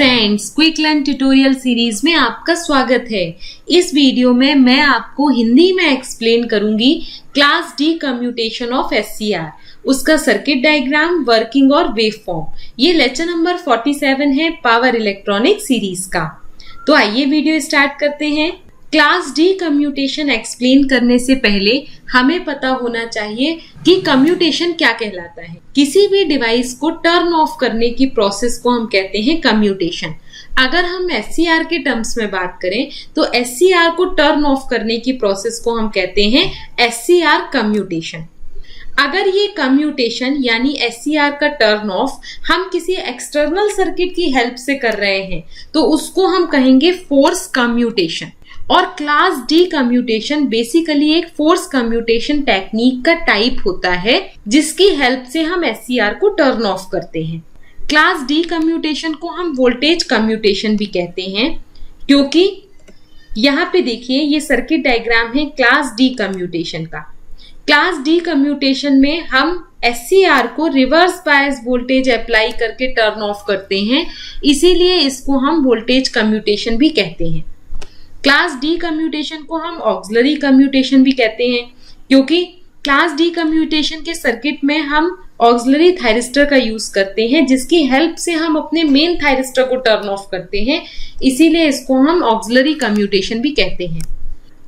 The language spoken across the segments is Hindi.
Friends, quick learn tutorial series में आपका स्वागत है। इस वीडियो में मैं आपको हिंदी में एक्सप्लेन करूंगी class D commutation of SCR, उसका सर्किट डायग्राम, वर्किंग और वेव फॉर्म। ये लेक्चर नंबर 47 है पावर इलेक्ट्रॉनिक सीरीज का। तो आइए वीडियो स्टार्ट करते हैं। क्लास डी कम्यूटेशन एक्सप्लेन करने से पहले हमें पता होना चाहिए कि कम्यूटेशन क्या कहलाता है। किसी भी डिवाइस को टर्न ऑफ करने की प्रोसेस को हम कहते हैं कम्यूटेशन। अगर हम एससीआर के टर्म्स में बात करें तो एससीआर को टर्न ऑफ करने की प्रोसेस को हम कहते हैं एससीआर कम्यूटेशन। अगर ये कम्यूटेशन यानी एससीआर का टर्न ऑफ हम किसी एक्सटर्नल सर्किट की हेल्प से कर रहे हैं तो उसको हम कहेंगे फोर्स कम्यूटेशन। और क्लास डी कम्यूटेशन बेसिकली एक फोर्स कम्यूटेशन टेक्निक का टाइप होता है जिसकी हेल्प से हम एससीआर को टर्न ऑफ करते हैं। क्लास डी कम्यूटेशन को हम वोल्टेज कम्यूटेशन भी कहते हैं, क्योंकि यहाँ पे देखिए ये सर्किट डायग्राम है क्लास डी कम्यूटेशन का। क्लास डी कम्यूटेशन में हम एससीआर को रिवर्स बायस वोल्टेज अप्लाई करके टर्न ऑफ करते हैं, इसीलिए इसको हम वोल्टेज कम्यूटेशन भी कहते हैं। क्लास डी कम्यूटेशन को हम ऑक्सिलरी कम्यूटेशन भी कहते हैं, क्योंकि क्लास डी कम्यूटेशन के सर्किट में हम ऑक्सिलरी थायरिस्टर का यूज करते हैं जिसकी हेल्प से हम अपने मेन थायरिस्टर को टर्न ऑफ करते हैं, इसीलिए इसको हम ऑक्सिलरी कम्यूटेशन भी कहते हैं।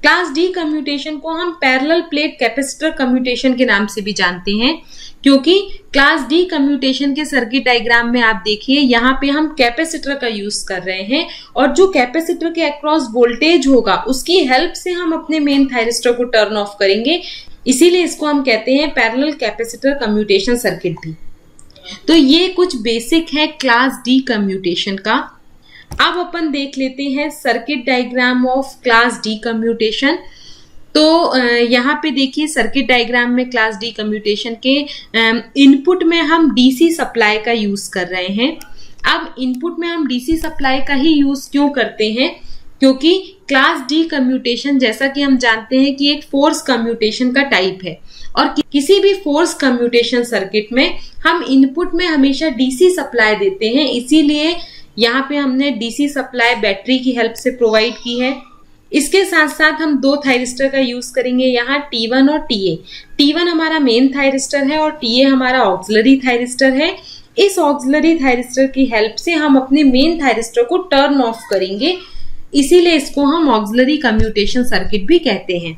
क्लास डी कम्यूटेशन को हम पैरेलल प्लेट कैपेसिटर कम्यूटेशन के नाम से भी जानते हैं, क्योंकि क्लास डी कम्यूटेशन के सर्किट डायग्राम में आप देखिए यहाँ पे हम कैपेसिटर का यूज कर रहे हैं और जो कैपेसिटर के अक्रॉस वोल्टेज होगा उसकी हेल्प से हम अपने मेन थायरिस्टर को टर्न ऑफ करेंगे, इसीलिए इसको हम कहते हैं पैरेलल कैपेसिटर कम्यूटेशन सर्किट भी। तो ये कुछ बेसिक है क्लास डी कम्यूटेशन का। अब अपन देख लेते हैं circuit diagram of class D commutation. तो यहाँ पे देखिए सर्किट डायग्राम में क्लास डी कम्यूटेशन के इनपुट में हम डीसी सप्लाई का यूज कर रहे हैं। अब इनपुट में हम डीसी सप्लाई का ही यूज क्यों करते हैं, क्योंकि क्लास डी कम्यूटेशन जैसा कि हम जानते हैं कि एक फोर्स कम्यूटेशन का टाइप है और किसी भी फोर्स कम्यूटेशन सर्किट में हम इनपुट में हमेशा डीसी सप्लाई देते हैं, इसीलिए यहाँ पे हमने डीसी सप्लाई बैटरी की हेल्प से प्रोवाइड की है। इसके साथ साथ हम दो थायरिस्टर का यूज करेंगे यहाँ T1 और TA। T1 हमारा मेन थायरिस्टर है और TA हमारा ऑक्सिलरी थायरिस्टर है। इस ऑक्सिलरी थायरिस्टर की हेल्प से हम अपने मेन थायरिस्टर को टर्न ऑफ करेंगे, इसीलिए इसको हम ऑक्सिलरी कम्यूटेशन सर्किट भी कहते हैं।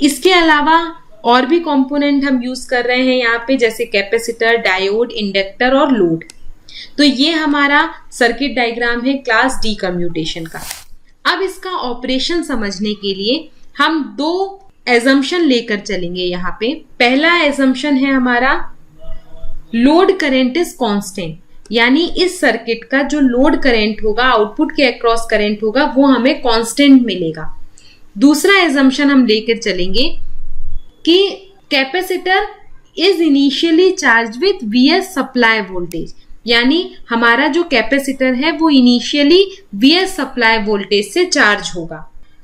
इसके अलावा और भी कंपोनेंट हम यूज कर रहे हैं यहाँ पे, जैसे कैपेसिटर, डायोड, इंडक्टर और लोड। तो ये हमारा सर्किट डायग्राम है क्लास डी कम्यूटेशन का। अब इसका ऑपरेशन समझने के लिए हम दो एजम्पशन लेकर चलेंगे यहाँ पे। पहला एजम्पशन है हमारा लोड करंट इज कांस्टेंट, यानी इस सर्किट का जो लोड करंट होगा, आउटपुट के अक्रॉस करंट होगा, वो हमें कांस्टेंट मिलेगा। दूसरा एजम्पशन हम लेकर चलेंगे कि capacitor is initially charge with VS supply voltage, यानी हमारा जो कैपेसिटर है वो इनिशियली वीएस सप्लाई वोल्टेज से चार्ज होगा।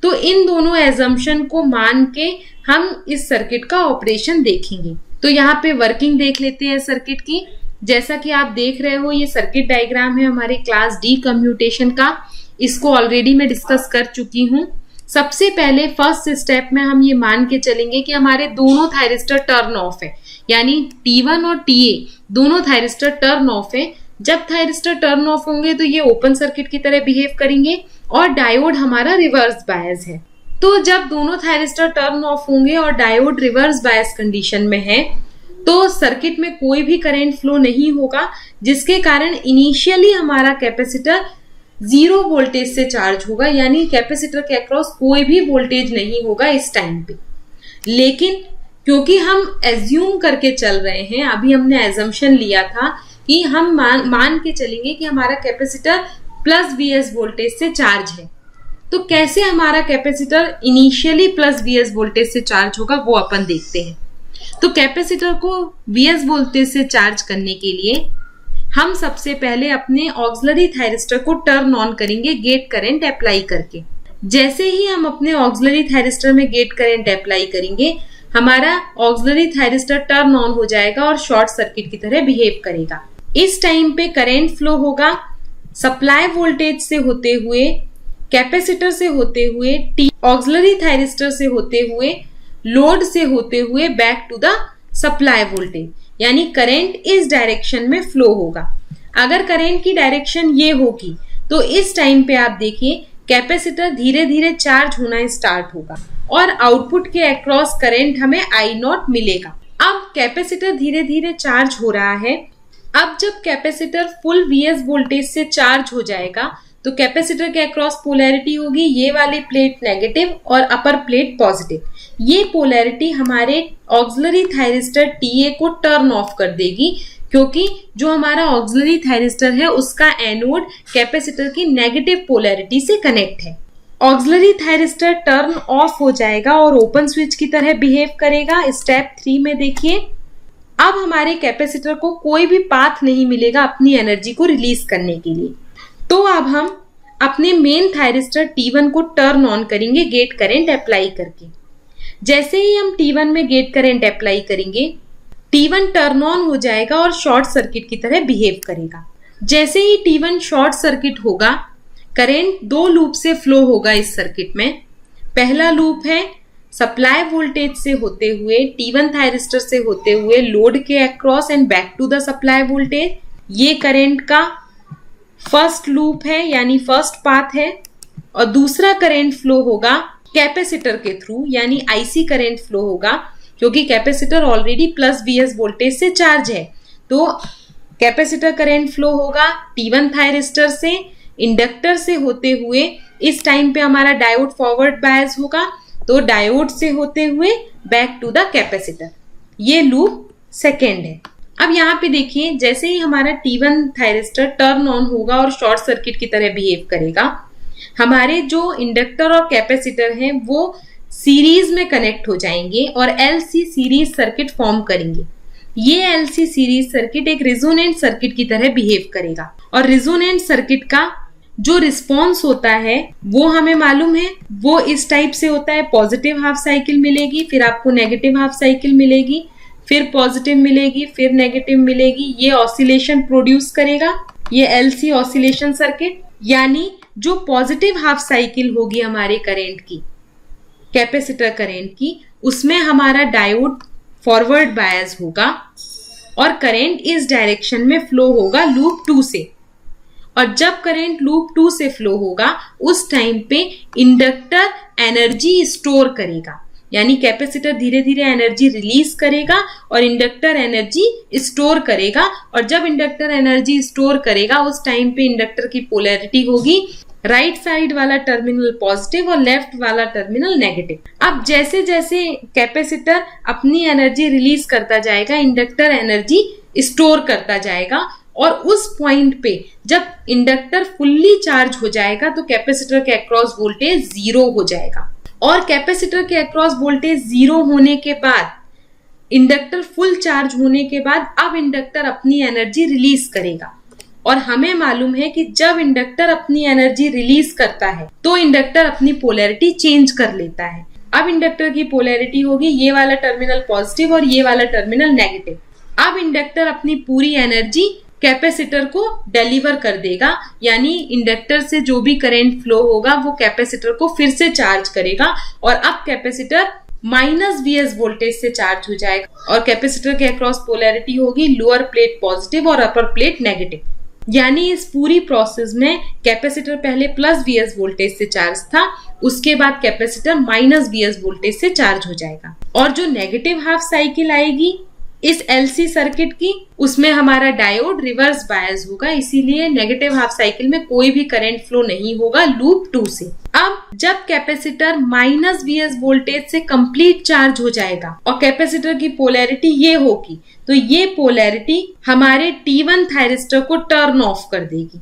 तो इन दोनों एजम्पशन को मान के हम इस सर्किट का ऑपरेशन देखेंगे। तो यहाँ पे वर्किंग देख लेते हैं सर्किट की। जैसा कि आप देख रहे हो ये सर्किट डायग्राम है हमारे क्लास डी कम्यूटेशन का। इसको ऑलरेडी मैं डिस्कस कर चुकी हूँ। सबसे पहले फर्स्ट स्टेप में हम ये मान के चलेंगे कि हमारे दोनों थायरिस्टर टर्न ऑफ है, यानी T1 और TA दोनों थायरिस्टर टर्न ऑफ है। जब थायरिस्टर टर्न ऑफ होंगे तो ये ओपन सर्किट की तरह बिहेव करेंगे और डायोड हमारा रिवर्स बायस है। तो जब दोनों थायरिस्टर टर्न ऑफ होंगे और डायोड रिवर्स बायस कंडीशन में है तो सर्किट में कोई भी करंट फ्लो नहीं होगा, जिसके कारण इनिशियली हमारा कैपेसिटर 0 वोल्टेज से चार्ज होगा, यानी कैपेसिटर के अक्रॉस कोई भी वोल्टेज नहीं होगा इस टाइम पे। लेकिन क्योंकि हम एज्यूम करके चल रहे हैं, अभी हमने एजम्पशन लिया था कि हम मान के चलेंगे कि हमारा कैपेसिटर प्लस वीएस वोल्टेज से चार्ज है। तो कैसे हमारा capacitor initially plus VS voltage से चार्ज होगा वो अपन देखते हैं। तो कैपेसिटर को वीएस वोल्टेज से चार्ज करने के लिए हम सबसे पहले अपने ऑक्सिलरी थायरिस्टर को टर्न ऑन करेंगे गेट करंट अप्लाई करके। जैसे ही हम अपने ऑक्सिलरी थायरिस्टर में गेट करंट अप्लाई करेंगे हमारा ऑक्सिलरी थायरिस्टर टर्न ऑन हो जाएगा और शॉर्ट सर्किट की तरह बिहेव करेगा। इस टाइम पे करंट फ्लो होगा सप्लाई वोल्टेज से होते हुए, कैपेसिटर से होते हुए, ऑक्सिलरी थायरिस्टर से होते हुए, लोड से होते हुए back to the supply voltage, यानी करंट इस डायरेक्शन में फ्लो होगा। अगर करंट की डायरेक्शन ये होगी तो इस टाइम पे आप देखिए कैपेसिटर धीरे धीरे चार्ज होना स्टार्ट होगा और आउटपुट के अक्रॉस करंट हमें आई नॉट मिलेगा। अब कैपेसिटर धीरे धीरे चार्ज हो रहा है। अब जब कैपेसिटर फुल Vs वोल्टेज से चार्ज हो जाएगा तो कैपेसिटर के अक्रॉस पोलैरिटी होगी ये वाली प्लेट नेगेटिव और अपर प्लेट पॉजिटिव। ये पोलैरिटी हमारे ऑक्सिलरी थायरिस्टर TA को टर्न ऑफ कर देगी, क्योंकि जो हमारा ऑक्सिलरी थायरिस्टर है उसका एनोड कैपेसिटर की नेगेटिव पोलैरिटी से कनेक्ट है। ऑक्सिलरी थायरिस्टर टर्न ऑफ हो जाएगा और ओपन स्विच की तरह बिहेव करेगा। स्टेप 3 में देखिए, अब हमारे कैपेसिटर को कोई भी पाथ नहीं मिलेगा अपनी एनर्जी को रिलीज करने के लिए। तो अब हम अपने मेन थायरिस्टर T1 को टर्न ऑन करेंगे गेट करंट अप्लाई करके। जैसे ही हम T1 में गेट करंट अप्लाई करेंगे, T1 टर्न ऑन हो जाएगा और शॉर्ट सर्किट की तरह बिहेव करेगा। जैसे ही T1 शॉर्ट सर्किट होगा, करंट 2 लूप से फ्लो होगा इस सर्किट में। पहला लूप है सप्लाई वोल्टेज से होते हुए, T1 थायरिस्टर से होते हुए लोड के across and back to the supply voltage. ये करंट का फर्स्ट लूप है, यानी फर्स्ट पाथ है। और दूसरा करंट फ्लो होगा कैपेसिटर के थ्रू, यानी IC करंट फ्लो होगा, क्योंकि capacitor already plus Vs voltage से चार्ज है। तो कैपेसिटर करंट फ्लो होगा T1 थायरिस्टर से इंडक्टर से होते हुए। इस टाइम पे हमारा डायोड फॉरवर्ड बायस होगा, तो डायोड से होते हुए बैक टू द कैपेसिटर। ये लूप सेकेंड है। अब यहाँ पे देखिए, जैसे ही हमारा T1 थायरिस्टर टर्न ऑन होगा और शॉर्ट सर्किट की तरह बिहेव करेगा, हमारे जो इंडक्टर और कैपेसिटर हैं वो सीरीज में कनेक्ट हो जाएंगे और LC सीरीज सर्किट फॉर्म करेंगे। ये LC सीरीज सर्किट एक रिजोनेंट सर्किट की तरह बिहेव करेगा और रिजोनेंट सर्किट का जो रिस्पॉन्स होता है वो हमें मालूम है, वो इस टाइप से होता है। पॉजिटिव हाफ साइकिल मिलेगी, फिर आपको नेगेटिव हाफ साइकिल मिलेगी, फिर पॉजिटिव मिलेगी, फिर नेगेटिव मिलेगी। ये ऑसिलेशन प्रोड्यूस करेगा, ये LC ऑसिलेशन सर्किट। यानी जो पॉजिटिव हाफ साइकिल होगी हमारे करंट की, कैपेसिटर करंट की, उसमें हमारा डायोड फॉरवर्ड बायस होगा और करंट इस डायरेक्शन में फ्लो होगा लूप 2 से। और जब करंट लूप 2 से फ्लो होगा उस टाइम पे इंडक्टर एनर्जी स्टोर करेगा, यानी कैपेसिटर धीरे धीरे एनर्जी रिलीज करेगा और इंडक्टर एनर्जी स्टोर करेगा। और जब इंडक्टर एनर्जी स्टोर करेगा उस टाइम पे इंडक्टर की पोलैरिटी होगी राइट साइड वाला टर्मिनल पॉजिटिव और लेफ्ट वाला टर्मिनल नेगेटिव। अब जैसे जैसे कैपेसिटर अपनी एनर्जी रिलीज करता जाएगा, इंडक्टर एनर्जी स्टोर करता जाएगा और उस पॉइंट पे जब इंडक्टर फुल्ली चार्ज हो जाएगा तो कैपेसिटर के अक्रॉस वोल्टेज 0 हो जाएगा। और कैपेसिटर के अक्रॉस वोल्टेज 0 होने के बाद, इंडक्टर फुल चार्ज होने के बाद, अब इंडक्टर अपनी एनर्जी रिलीज करेगा। और हमें मालूम है कि जब इंडक्टर अपनी एनर्जी रिलीज करता है तो इंडक्टर अपनी पोलैरिटी चेंज कर लेता है। अब इंडक्टर की पोलैरिटी होगी ये वाला टर्मिनल पॉजिटिव और ये वाला टर्मिनल नेगेटिव। अब इंडक्टर अपनी पूरी एनर्जी कैपेसिटर को डिलीवर कर देगा, यानी इंडक्टर से जो भी करंट फ्लो होगा वो कैपेसिटर को फिर से चार्ज करेगा और अब कैपेसिटर -Vs वोल्टेज से चार्ज हो जाएगा और कैपेसिटर के अक्रॉस पोलैरिटी होगी लोअर प्लेट पॉजिटिव और अपर प्लेट नेगेटिव। यानी इस पूरी प्रोसेस में कैपेसिटर पहले +Vs वोल्टेज से चार्ज था, उसके बाद कैपेसिटर -Vs वोल्टेज से चार्ज हो जाएगा। और जो नेगेटिव हाफ साइकिल आएगी इस LC सर्किट की, उसमें हमारा डायोड रिवर्स बायस होगा, इसीलिए नेगेटिव हाफ साइकिल में कोई भी करंट फ्लो नहीं होगा लूप 2 से। अब जब कैपेसिटर -Vs वोल्टेज से कंप्लीट चार्ज हो जाएगा और कैपेसिटर की पोलैरिटी ये होगी, तो ये पोलैरिटी हमारे T1 थायरिस्टर को टर्न ऑफ कर देगी।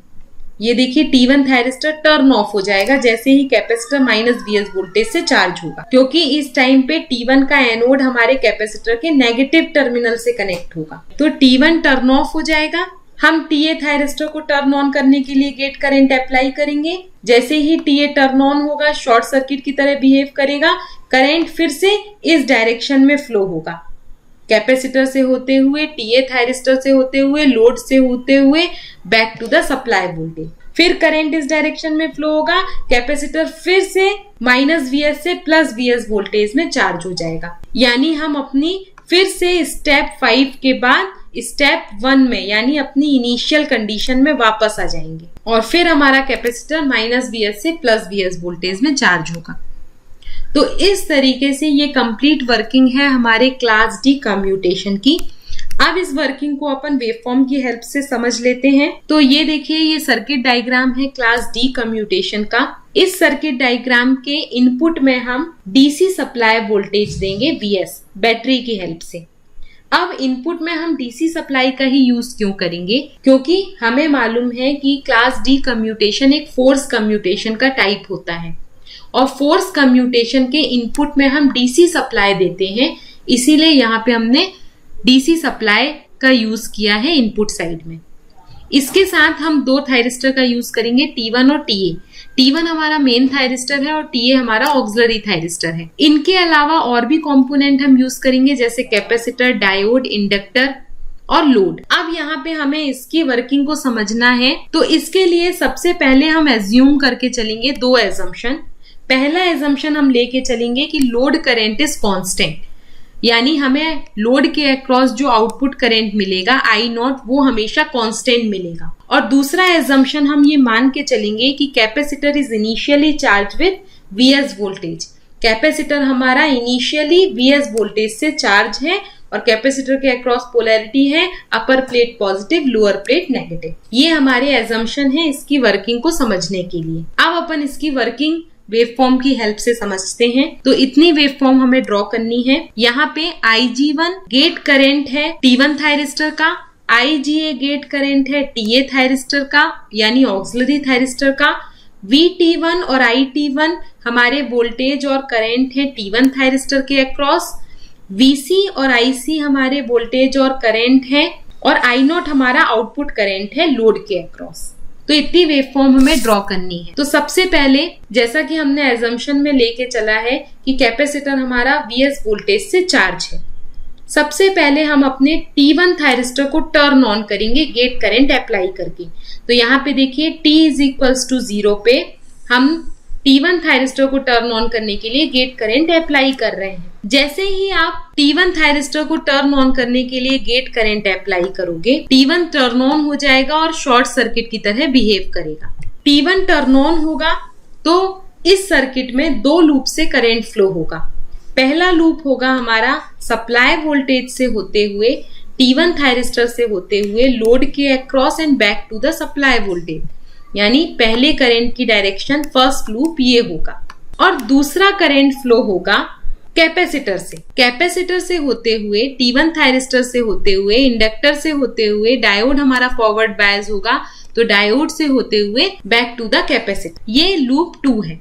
ये देखिए T1 थायरिस्टर टर्न ऑफ हो जाएगा जैसे ही कैपेसिटर -Vs वोल्टेज से चार्ज होगा, क्योंकि इस टाइम पे T1 का एनोड हमारे कैपेसिटर के नेगेटिव टर्मिनल से कनेक्ट होगा। तो T1 टर्न ऑफ हो जाएगा। हम TA थायरिस्टर को टर्न ऑन करने के लिए गेट करंट अप्लाई करेंगे। जैसे ही TA टर्न ऑन होगा शॉर्ट सर्किट की तरह बिहेव करेगा, करंट फिर से इस डायरेक्शन में फ्लो होगा, कैपेसिटर से होते हुए, TA थायरिस्टर से होते हुए, लोड से होते हुए back to the supply voltage. फिर करंट इस डायरेक्शन में फ्लो होगा, कैपेसिटर फिर से -Vs से +Vs वोल्टेज में चार्ज हो जाएगा। यानी हम अपनी फिर से स्टेप 5 के बाद स्टेप 1 में यानी अपनी इनिशियल कंडीशन में वापस आ जाएंगे और फिर हमारा कैपेसिटर -Vs से +Vs वोल्टेज में चार्ज होगा। तो इस तरीके से ये कंप्लीट वर्किंग है हमारे क्लास डी कम्यूटेशन की। अब इस वर्किंग को अपन वेवफॉर्म की हेल्प से समझ लेते हैं। तो ये देखिए, ये सर्किट डायग्राम है क्लास डी कम्यूटेशन का। इस सर्किट डायग्राम के इनपुट में हम डीसी सप्लाई वोल्टेज देंगे Vs बैटरी की हेल्प से। अब इनपुट में हम डीसी सप्लाई का ही यूज क्यों करेंगे? क्योंकि हमें मालूम है कि क्लास डी कम्यूटेशन एक फोर्स कम्यूटेशन का टाइप होता है और फोर्स कम्यूटेशन के इनपुट में हम डीसी सप्लाई देते हैं, इसीलिए यहाँ पे हमने डीसी सप्लाई का यूज किया है इनपुट साइड में। इसके साथ हम दो थायरिस्टर का यूज करेंगे, T1 और TA। T1 हमारा मेन थायरिस्टर है और TA हमारा ऑक्सिलरी थायरिस्टर है। इनके अलावा और भी कंपोनेंट हम यूज करेंगे जैसे कैपेसिटर, डायोड, इंडक्टर और लोड। अब यहाँ पे हमें इसकी वर्किंग को समझना है, तो इसके लिए सबसे पहले हम एज्यूम करके चलेंगे दो एजम्पशन। पहला एजम्पशन हम लेके चलेंगे कि लोड करंट इज कांस्टेंट, यानी हमें लोड के अक्रॉस जो आउटपुट करंट मिलेगा I0 वो हमेशा कांस्टेंट मिलेगा। और दूसरा एजम्पशन हम ये मान के चलेंगे कि capacitor is initially charged with Vs voltage. Capacitor हमारा इनिशियली Vs वोल्टेज से चार्ज है और कैपेसिटर के अक्रॉस पोलैरिटी है upper plate positive, lower plate negative. ये हमारे एजम्पशन है इसकी वर्किंग को समझने के लिए। अब अपन इसकी वर्किंग वेवफॉर्म की हेल्प से समझते हैं। तो इतनी वेवफॉर्म हमें ड्रॉ करनी है। यहाँ पे IG1 गेट करंट है T1 थायरिस्टर का, IGA गेट करंट है TA थायरिस्टर का यानी ऑक्सिलरी थायरिस्टर का, VT1 और IT1 हमारे वोल्टेज और करंट है T1 थायरिस्टर के अक्रॉस, VC और IC हमारे वोल्टेज और करंट है और I0 हमारा आउटपुट करंट है लोड के अक्रॉस। तो इतनी वेवफॉर्म हमें ड्रॉ करनी है। तो सबसे पहले जैसा कि हमने एजम्पशन में लेके चला है कि कैपेसिटर हमारा Vs वोल्टेज से चार्ज है, सबसे पहले हम अपने T1 थायरिस्टर को टर्न ऑन करेंगे गेट करंट अप्लाई करके। तो यहाँ पे देखिए T = 0 पे हम T1 थायरिस्टर को टर्न ऑन करने के लिए गेट करंट अप्लाई कर रहे हैं। जैसे ही आप T1 थायरिस्टर को टर्न ऑन करने के लिए गेट करंट अप्लाई करोगे, T1 टर्न ऑन हो जाएगा और शॉर्ट सर्किट की तरह बिहेव करेगा। T1 टर्न ऑन होगा तो इस सर्किट में दो लूप से करंट फ्लो होगा। पहला लूप होगा हमारा सप्लाई वोल्टेज से होते हुए T1 थायरिस्टर से होते हुए लोड के across and back to the supply voltage, यानी पहले करंट की डायरेक्शन फर्स्ट लूप ये होगा। और दूसरा करंट फ्लो होगा कैपेसिटर से होते हुए T1 थायरिस्टर से होते हुए इंडक्टर से होते हुए डायोड हमारा फॉरवर्ड बायस होगा, तो डायोड से होते हुए बैक टू द कैपेसिटर। ये लूप 2 है।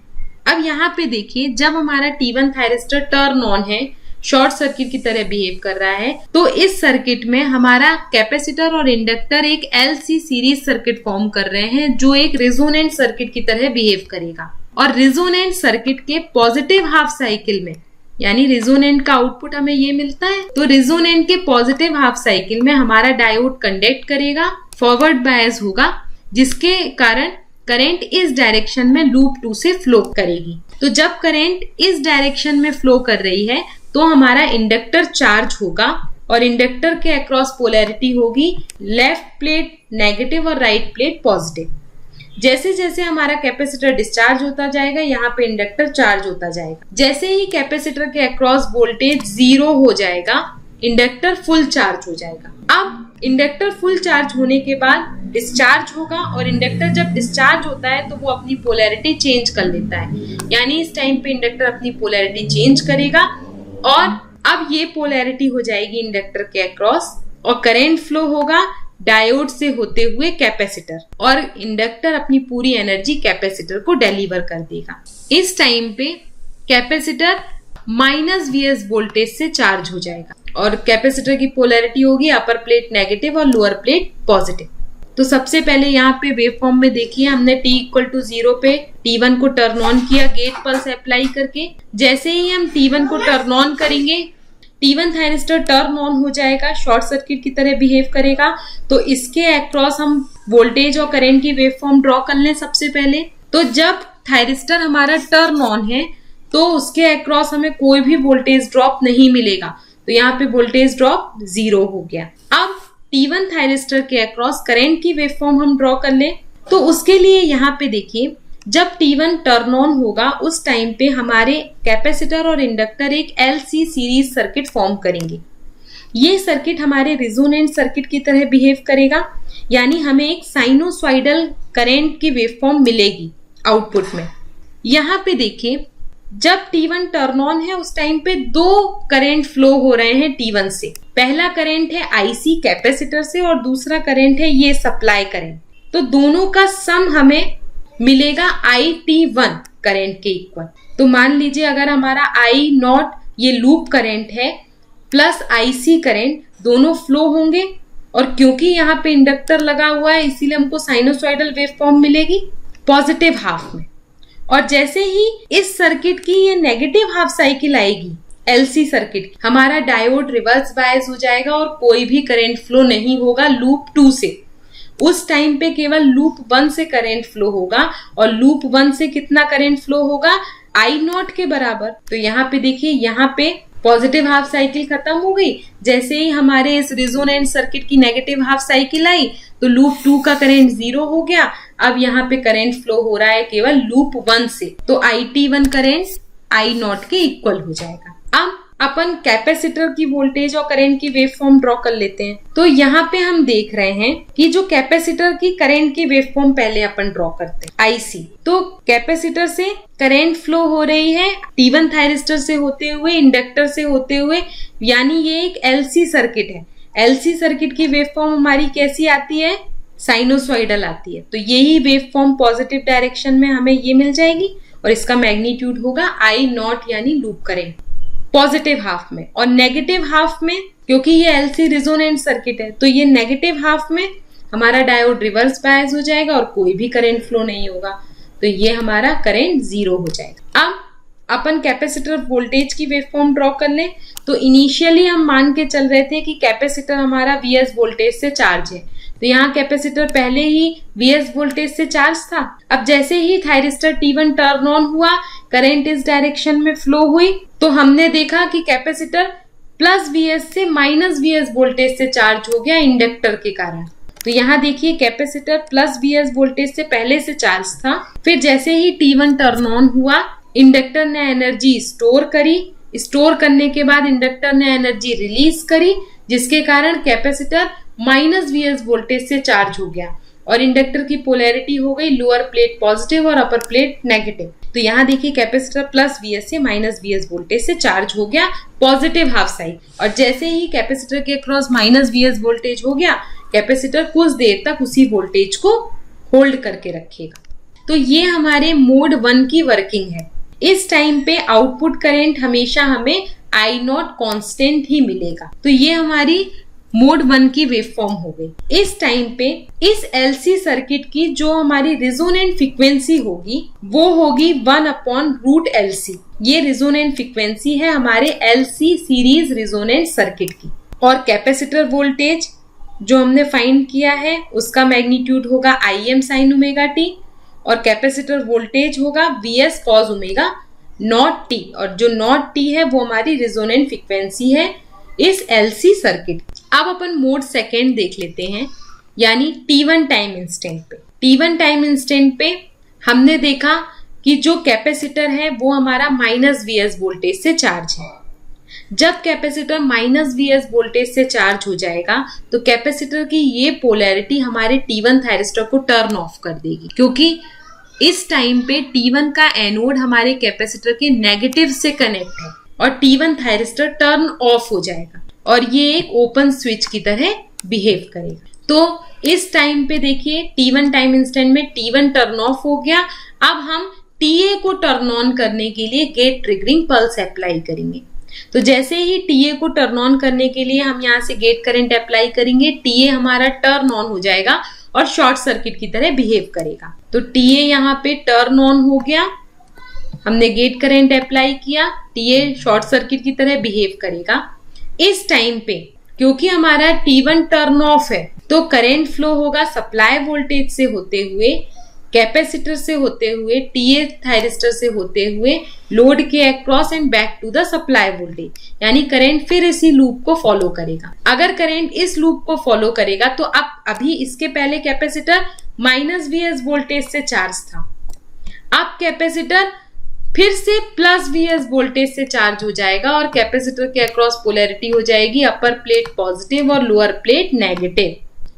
अब यहाँ पे देखिए, जब हमारा T1 थायरिस्टर टर्न ऑन है, शॉर्ट सर्किट की तरह बिहेव कर रहा है, तो इस सर्किट में हमारा कैपेसिटर और इंडक्टर एक LC सीरीज सर्किट फॉर्म कर रहे हैं जो एक रेजोनेंट सर्किट की तरह बिहेव करेगा। और रेजोनेंट सर्किट के पॉजिटिव हाफ साइकिल में, यानी रेजोनेंट का आउटपुट हमें ये मिलता है, तो रेजोनेंट के पॉजिटिव हाफ साइकिल में हमारा डायोड कंडक्ट करेगा, फॉरवर्ड बायस होगा, जिसके कारण करंट इस डायरेक्शन में लूप 2 से फ्लो करेगी। तो जब करंट इस डायरेक्शन में फ्लो कर रही है तो हमारा इंडक्टर चार्ज होगा और इंडक्टर के अक्रॉस पोलैरिटी होगी लेफ्ट प्लेट नेगेटिव और राइट प्लेट पॉजिटिव। जैसे जैसे हमारा कैपेसिटर डिस्चार्ज होता जाएगा, यहाँ पे इंडक्टर चार्ज होता जाएगा। जैसे ही कैपेसिटर के अक्रॉस वोल्टेज 0 हो जाएगा, इंडक्टर फुल चार्ज हो जाएगा। अब इंडक्टर फुल चार्ज होने के बाद डिस्चार्ज होगा और इंडक्टर जब डिस्चार्ज होता है तो वो अपनी पोलैरिटी चेंज कर लेता है, यानी इस टाइम पे इंडक्टर अपनी पोलैरिटी चेंज करेगा और अब ये पोलैरिटी हो जाएगी इंडक्टर के अक्रॉस और करंट फ्लो होगा डायोड से होते हुए कैपेसिटर और इंडक्टर अपनी पूरी एनर्जी कैपेसिटर को डिलीवर कर देगा। इस टाइम पे कैपेसिटर -Vs वोल्टेज से चार्ज हो जाएगा और कैपेसिटर की पोलैरिटी होगी अपर प्लेट नेगेटिव और लोअर प्लेट पॉजिटिव। तो सबसे पहले यहाँ पे वेव फॉर्म में देखिए, हमने t = 0 पे T1 को टर्न ऑन किया गेट पल्स अप्लाई करके। जैसे ही हम T1 को टर्न ऑन करेंगे, T1 थायरिस्टर टर्न ऑन हो जाएगा, शॉर्ट सर्किट की तरह बिहेव करेगा। तो इसके अक्रॉस हम वोल्टेज और करंट की वेवफॉर्म ड्रॉ कर लें सबसे पहले। तो जब थायरिस्टर हमारा टर्न ऑन है तो उसके अक्रॉस हमें कोई भी वोल्टेज ड्रॉप नहीं मिलेगा, तो यहाँ पे वोल्टेज ड्रॉप 0 हो गया। अब T1 थायरिस्टर के अक्रॉस करंट की वेवफॉर्म हम ड्रॉ कर लें। तो उसके लिए यहाँ पे देखिए, जब T1 टर्न ऑन होगा उस टाइम पे हमारे कैपेसिटर और इंडक्टर एक LC सीरीज सर्किट फॉर्म करेंगे। ये सर्किट हमारे रिजोनेंट सर्किट की तरह बिहेव करेगा, यानी हमें एक साइनोसॉइडल करंट की वेवफॉर्म मिलेगी आउटपुट में। यहाँ पे देखिए, जब T1 टर्न ऑन है उस टाइम पे 2 करंट फ्लो हो रहे हैं T1 से। पहला करंट है IC कैपेसिटर से और दूसरा करंट है ये सप्लाई करंट। तो दोनों का सम हमें मिलेगा IT1 करंट के इक्वल। तो मान लीजिए अगर हमारा I0 ये लूप करंट है प्लस IC करंट, दोनों फ्लो होंगे, और क्योंकि यहाँ पे इंडक्टर लगा हुआ है इसीलिए हमको साइनोसॉइडल वेवफॉर्म मिलेगी पॉजिटिव हाफ में। और जैसे ही इस सर्किट की ये नेगेटिव हाफ साइकिल आएगी LC सर्किट, हमारा डायोड रिवर्स बायस हो जाएगा और कोई भी करंट फ्लो नहीं होगा लूप 2 से। उस टाइम पे केवल लूप 1 से करंट फ्लो होगा, और लूप 1 से कितना करंट फ्लो होगा, I0 के बराबर। तो यहाँ पे देखिए, यहाँ पे पॉजिटिव हाफ साइकिल खत्म हो गई। जैसे ही हमारे इस रिजोनेंट सर्किट की नेगेटिव हाफ साइकिल आई तो लूप 2 का करंट 0 हो गया। अब यहाँ पे करंट फ्लो हो रहा है केवल लूप 1 से, तो IT1 करंट I0 के इक्वल हो जाएगा। अब अपन कैपेसिटर की वोल्टेज और करंट की वेवफॉर्म ड्रॉ कर लेते हैं। तो यहाँ पे हम देख रहे हैं कि जो कैपेसिटर की करंट की वेवफॉर्म पहले अपन ड्रॉ करते हैं IC। तो कैपेसिटर से करंट फ्लो हो रही है T1 थायरिस्टर से होते हुए, इंडक्टर से होते हुए, यानी ये एक LC सर्किट है। LC सर्किट की वेवफॉर्म हमारी कैसी आती है, साइनोसॉइडल आती है। तो यही वेवफॉर्म पॉजिटिव डायरेक्शन में हमें ये मिल जाएगी, और इसका मैग्नीट्यूड होगा I0 यानी लूप करंट पॉजिटिव हाफ में। और नेगेटिव हाफ में, क्योंकि ये LC रिजोनेंट सर्किट है, तो ये नेगेटिव हाफ में हमारा डायोड रिवर्स बायस हो जाएगा और कोई भी करंट फ्लो नहीं होगा, तो ये हमारा करंट 0 हो जाएगा। अब अपन कैपेसिटर वोल्टेज की वेवफॉर्म ड्रॉ कर लें। तो इनिशियली हम मान के चल रहे थे कि कैपेसिटर हमारा VS वोल्टेज से चार्ज है, तो यहाँ कैपेसिटर पहले ही VS वोल्टेज से चार्ज था। अब जैसे ही थायरिस्टर T1 टर्न ऑन हुआ, करंट इस डायरेक्शन में फ्लो हुई, तो हमने देखा कि कैपेसिटर प्लस VS से माइनस VS वोल्टेज से चार्ज हो गया इंडक्टर के कारण। तो यहाँ देखिए, कैपेसिटर प्लस VS वोल्टेज से पहले से चार्ज था। फिर जैसे ही T1 टर्न ऑन हुआ, इंडक्टर ने एनर्जी स्टोर करी, स्टोर करने के बाद इंडक्टर ने एनर्जी रिलीज करी, जिसके कारण कैपेसिटर माइनस VS वोल्टेज से चार्ज हो गया, और इंडक्टर की पोलैरिटी हो गई लोअर प्लेट पॉजिटिव और अपर प्लेट नेगेटिव। तो यहाँ देखिए, कैपेसिटर प्लस VS से माइनस VS वोल्टेज से चार्ज हो गया पॉजिटिव हाफ साइड। और जैसे ही कैपेसिटर के अक्रॉस माइनस VS वोल्टेज हो गया, कैपेसिटर कुछ देर तक उसी वोल्टेज को होल्ड करके रखेगा। तो ये हमारे मोड 1 की वर्किंग है। इस टाइम पे आउटपुट करंट हमेशा हमें I0 कांस्टेंट ही मिलेगा। तो ये हमारी मोड 1 की वेवफॉर्म हो गई। इस टाइम पे इस LC सर्किट की जो हमारी रिजोनेंट फ्रीक्वेंसी होगी वो होगी 1/√LC। ये रिजोनेंट फ्रीक्वेंसी है हमारे LC सीरीज रिजोनेंट सर्किट की। और कैपेसिटर वोल्टेज जो हमने फाइंड किया है उसका मैग्नीट्यूड होगा Im sin ओमेगा t, और कैपेसिटर वोल्टेज होगा Vs cos omega naught t, और जो नॉट t है वो हमारी रिजोनेंट फ्रीक्वेंसी है इस LC सर्किट। अब अपन मोड सेकेंड देख लेते हैं, यानी T1 टाइम इंस्टेंट पे। T1 टाइम इंस्टेंट पे हमने देखा कि जो कैपेसिटर है वो हमारा माइनस VS वोल्टेज से चार्ज है। जब कैपेसिटर माइनस VS वोल्टेज से चार्ज हो जाएगा तो कैपेसिटर की ये पोलैरिटी हमारे T1 थायरिस्टर को टर्न ऑफ कर देगी, क्योंकि इस टाइम पे T1 का एनोड हमारे कैपेसिटर के नेगेटिव से कनेक्ट है और T1 थायरिस्टर टर्न ऑफ हो जाएगा और ये एक ओपन स्विच की तरह बिहेव करेगा। तो इस टाइम पे देखिए, T1 टाइम इंस्टेंट में T1 टर्न ऑफ हो गया। अब हम TA को टर्न ऑन करने के लिए गेट ट्रिगरिंग पल्स अप्लाई करेंगे। तो जैसे ही TA को टर्न ऑन करने के लिए हम यहाँ से गेट करंट अप्लाई करेंगे, TA हमारा टर्न ऑन हो जाएगा और शॉर्ट सर्किट की तरह बिहेव करेगा। तो TA यहाँ पे टर्न ऑन हो गया, हमने गेट करंट अप्लाई किया, TA शॉर्ट सर्किट की तरह बिहेव करेगा। इस टाइम पे क्योंकि हमारा T1 टर्न ऑफ है तो करंट फ्लो होगा सप्लाई वोल्टेज से होते हुए, कैपेसिटर से होते हुए, TA थायरिस्टर से होते हुए लोड के across and back to the supply voltage, यानी करंट फिर इसी लूप को फॉलो करेगा। अगर करंट इस लूप को फॉलो करेगा तो अब अभी इसके पहले कैपेसिटर -Vs वोल्टेज से चार्ज था, अब कैपेसिटर फिर से +Vs वोल्टेज से चार्ज हो जाएगा और कैपेसिटर के अक्रॉस पोलैरिटी हो जाएगी अपर प्लेट पॉजिटिव और लोअर प्लेट नेगेटिव,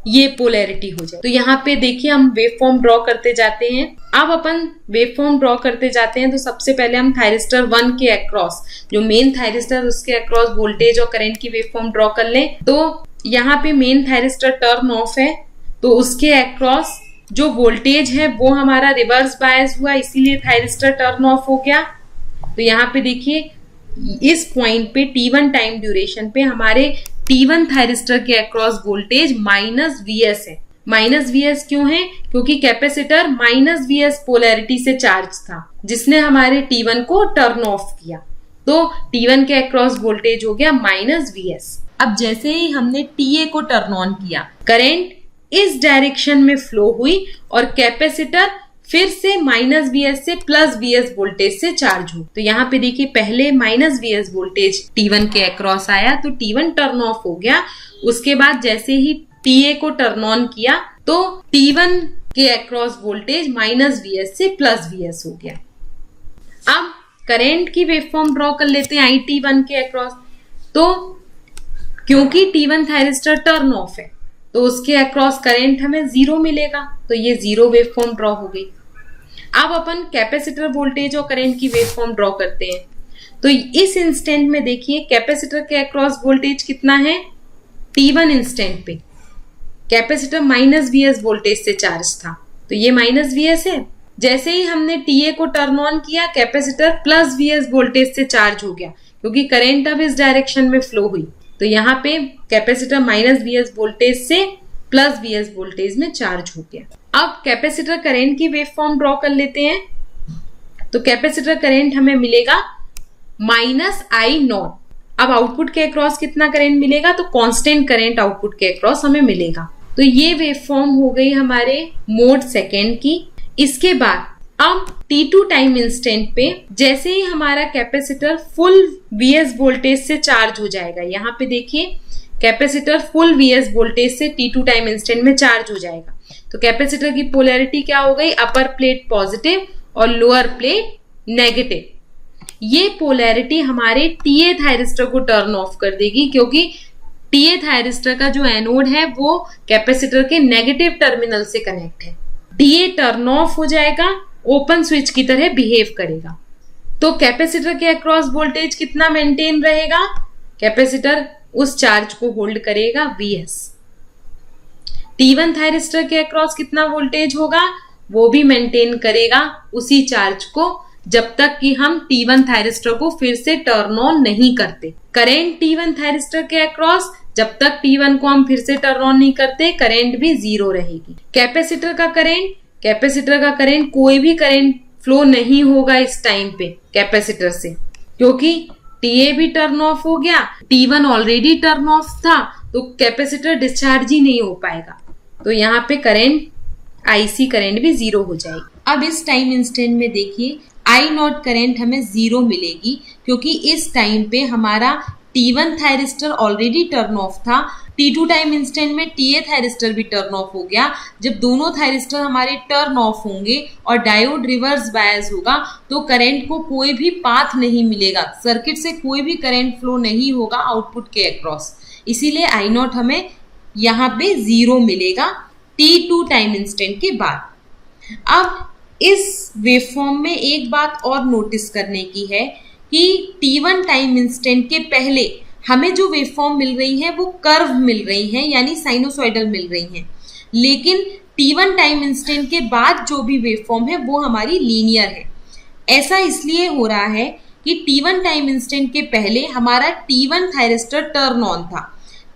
ये पोलैरिटी हो जाए। तो यहाँ पे देखिए हम वेव फॉर्म ड्रॉ करते जाते हैं। अब अपन वेव फॉर्म ड्रॉ करते जाते हैं तो सबसे पहले हम थायरिस्टर 1 के अक्रॉस, जो मेन थायरिस्टर उसके अक्रॉस वोल्टेज और करंट की वेव फॉर्म ड्रॉ कर लें। तो यहाँ पे मेन थायरिस्टर टर्न ऑफ है तो उसके अक्रॉस जो वोल्टेज है वो हमारा रिवर्स बायस हुआ, इसीलिए थायरिस्टर टर्न ऑफ हो गया। तो यहाँ पे देखिए इस पॉइंट पे T1 टाइम ड्यूरेशन पे हमारे T1 थायरिस्टर के अक्रॉस वोल्टेज -Vs है। -Vs क्यों है? क्योंकि कैपेसिटर -Vs पोलैरिटी से चार्ज था जिसने हमारे T1 को टर्न ऑफ किया, तो T1 के अक्रॉस वोल्टेज हो गया -Vs। अब जैसे ही हमने TA को टर्न ऑन किया, करंट इस डायरेक्शन में फ्लो हुई और कैपेसिटर फिर से -Vs से +Vs वोल्टेज से चार्ज हो। तो यहाँ पे देखिए पहले -Vs वोल्टेज T1 के अक्रॉस आया तो T1 टर्न ऑफ हो गया। उसके बाद जैसे ही TA को टर्न ऑन किया तो T1 के अक्रॉस वोल्टेज -Vs से +Vs हो गया। अब करंट की वेवफॉर्म ड्रॉ कर लेते हैं IT1 के अक्रॉस। तो क्योंकि T1 थायरिस्टर टर्न ऑफ है तो उसके अक्रॉस करंट हमें 0 मिलेगा, तो ये 0 वेवफॉर्म ड्रॉ हो गई। अब अपन कैपेसिटर वोल्टेज और करंट की वेवफॉर्म ड्रॉ करते हैं। तो इस इंस्टेंट में देखिए कैपेसिटर के अक्रॉस वोल्टेज कितना है, T1 इंस्टेंट पे कैपेसिटर -Vs वोल्टेज से चार्ज था तो ये -Vs है। जैसे ही हमने TA को टर्न ऑन किया कैपेसिटर +Vs वोल्टेज से चार्ज हो गया क्योंकि करंट अब इस डायरेक्शन में फ्लो हुई, तो यहाँ पे कैपेसिटर -Vs वोल्टेज से +Vs वोल्टेज में चार्ज हो गया। अब कैपेसिटर करंट की वेवफॉर्म ड्रॉ कर लेते हैं। तो कैपेसिटर करंट हमें मिलेगा -I0। अब आउटपुट के अक्रॉस कितना करंट मिलेगा, तो कांस्टेंट करंट आउटपुट के अक्रॉस हमें मिलेगा। तो ये वेवफॉर्म हो गई हमारे मोड सेकेंड की। इसके बाद अब T2 टाइम इंस्टेंट पे जैसे ही हमारा कैपेसिटर फुल Vs वोल्टेज से चार्ज हो जाएगा, यहाँ पे देखिए कैपेसिटर फुल Vs वोल्टेज से T2 टाइम इंस्टेंट में चार्ज हो जाएगा। तो कैपेसिटर की पोलैरिटी क्या हो गई, अपर प्लेट पॉजिटिव और लोअर प्लेट नेगेटिव। ये पोलैरिटी हमारे TA थायरिस्टर को टर्न ऑफ कर देगी क्योंकि TA थायरिस्टर का जो एनोड है वो कैपेसिटर के नेगेटिव टर्मिनल से कनेक्ट है। TA टर्न ऑफ हो जाएगा, ओपन स्विच की तरह बिहेव करेगा। तो कैपेसिटर के अक्रॉस वोल्टेज कितना मेंटेन रहेगा, कैपेसिटर उस चार्ज को होल्ड करेगा Vs। T1 थायरिस्टर के अक्रॉस कितना वोल्टेज होगा, वो भी मेंटेन करेगा उसी चार्ज को जब तक कि हम T1 थायरिस्टर को फिर से टर्न ऑन नहीं करते। करंट T1 थायरिस्टर के अक्रॉस जब तक T1 को हम फिर से टर्न ऑन नहीं करते करंट भी 0 रहेगी। कैपेसिटर का करंट कोई भी करंट फ्लो नहीं होगा इस टाइम पे कैपेसिटर से क्योंकि TA भी टर्न ऑफ हो गया, T1 ऑलरेडी टर्न ऑफ था तो कैपेसिटर डिस्चार्ज ही नहीं हो पाएगा। तो यहाँ पे करंट IC करंट भी 0 हो जाएगी। अब इस टाइम इंस्टेंट में देखिए I0 करंट हमें 0 मिलेगी क्योंकि इस टाइम पे हमारा T1 thyristor already turn off था। T2 टाइम इंस्टेंट में TA थायरिस्टर भी टर्न ऑफ हो गया। जब दोनों थायरिस्टर हमारे टर्न ऑफ होंगे और डायोड रिवर्स बायस होगा तो करंट को कोई भी पाथ नहीं मिलेगा, सर्किट से कोई भी करंट फ्लो नहीं होगा आउटपुट के अक्रॉस, इसीलिए I0 हमें यहाँ पे 0 मिलेगा T2 टाइम इंस्टेंट के बाद। अब इस वेवफॉर्म में एक बात और नोटिस करने की है कि T1 टाइम इंस्टेंट के पहले हमें जो वेवफॉर्म मिल रही है वो कर्व मिल रही है यानी साइनोसॉइडल मिल रही हैं, लेकिन T1 टाइम इंस्टेंट के बाद जो भी वेवफॉर्म है वो हमारी लीनियर है। ऐसा इसलिए हो रहा है कि T1 टाइम इंस्टेंट के पहले हमारा T1 थायरिस्टर टर्न ऑन था।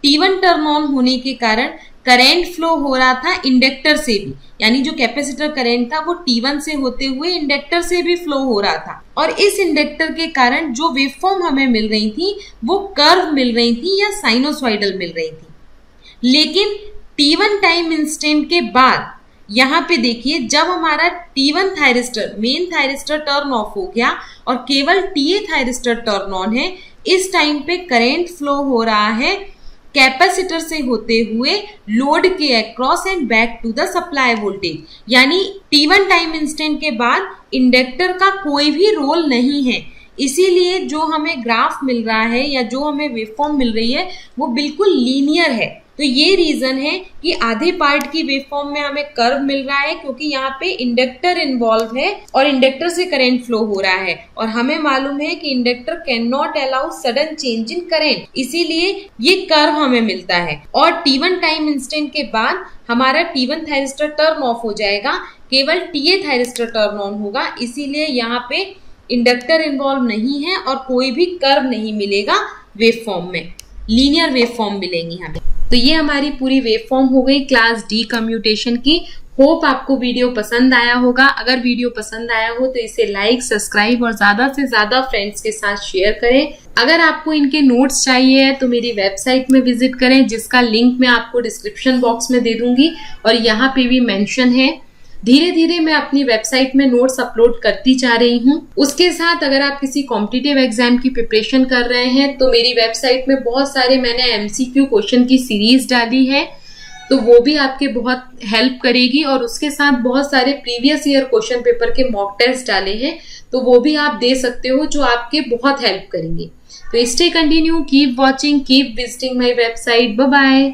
T1 टर्न ऑन होने के कारण करंट फ्लो हो रहा था इंडक्टर से भी, यानी जो कैपेसिटर करंट था वो T1 से होते हुए इंडक्टर से भी फ्लो हो रहा था। और इस इंडक्टर के कारण जो वेवफॉर्म हमें मिल रही थी वो कर्व मिल रही थी या साइनोसॉइडल मिल रही थी। लेकिन T1 टाइम इंस्टेंट के बाद यहाँ पे देखिए, जब हमारा T1 thyristor, main thyristor turn off हो गया और केवल TA थायरिस्टर टर्न ऑन है, इस टाइम पे करंट फ्लो हो रहा है कैपेसिटर से होते हुए लोड के across and back to the supply voltage. यानी T1 टाइम इंस्टेंट के बाद इंडक्टर का कोई भी रोल नहीं है, इसीलिए जो हमें ग्राफ मिल रहा है या जो हमें वेवफॉर्म मिल रही है वो बिल्कुल लीनियर है। तो ये रीजन है कि आधे पार्ट की वेवफॉर्म में हमें कर्व मिल रहा है, क्योंकि यहाँ पे इंडक्टर इन्वॉल्व है और इंडक्टर से करंट फ्लो हो रहा है, और हमें मालूम है कि inductor can not allow sudden change in current, इसीलिए ये कर्व हमें मिलता है। और T1 टाइम इंस्टेंट के बाद हमारा T1 थायरिस्टर टर्न ऑफ हो जाएगा, केवल TA थायरिस्टर टर्न ऑन होगा, इसीलिए यहाँ पे इंडक्टर इन्वॉल्व नहीं है और कोई भी कर्व नहीं मिलेगा वेवफॉर्म में, लीनियर वेवफॉर्म मिलेंगी हमें। तो ये हमारी पूरी वेवफॉर्म हो गई क्लास डी कम्यूटेशन की। होप आपको वीडियो पसंद आया होगा। अगर वीडियो पसंद आया हो तो इसे लाइक, सब्सक्राइब और ज्यादा से ज्यादा फ्रेंड्स के साथ शेयर करें। अगर आपको इनके नोट्स चाहिए है तो मेरी वेबसाइट में विजिट करें, जिसका लिंक मैं आपको डिस्क्रिप्शन बॉक्स में दे दूंगी और यहाँ पे भी मेंशन है। धीरे धीरे मैं अपनी वेबसाइट में नोट्स अपलोड करती जा रही हूँ। उसके साथ अगर आप किसी कॉम्पिटिटिव एग्जाम की प्रिपरेशन कर रहे हैं तो मेरी वेबसाइट में बहुत सारे मैंने MCQ क्वेश्चन की सीरीज डाली है, तो वो भी आपके बहुत हेल्प करेगी। और उसके साथ बहुत सारे प्रीवियस ईयर क्वेश्चन पेपर के मॉक टेस्ट डाले हैं, तो वो भी आप दे सकते हो, जो आपके बहुत हेल्प करेंगे। तो stay continue, keep watching, keep visiting my website. Bye bye.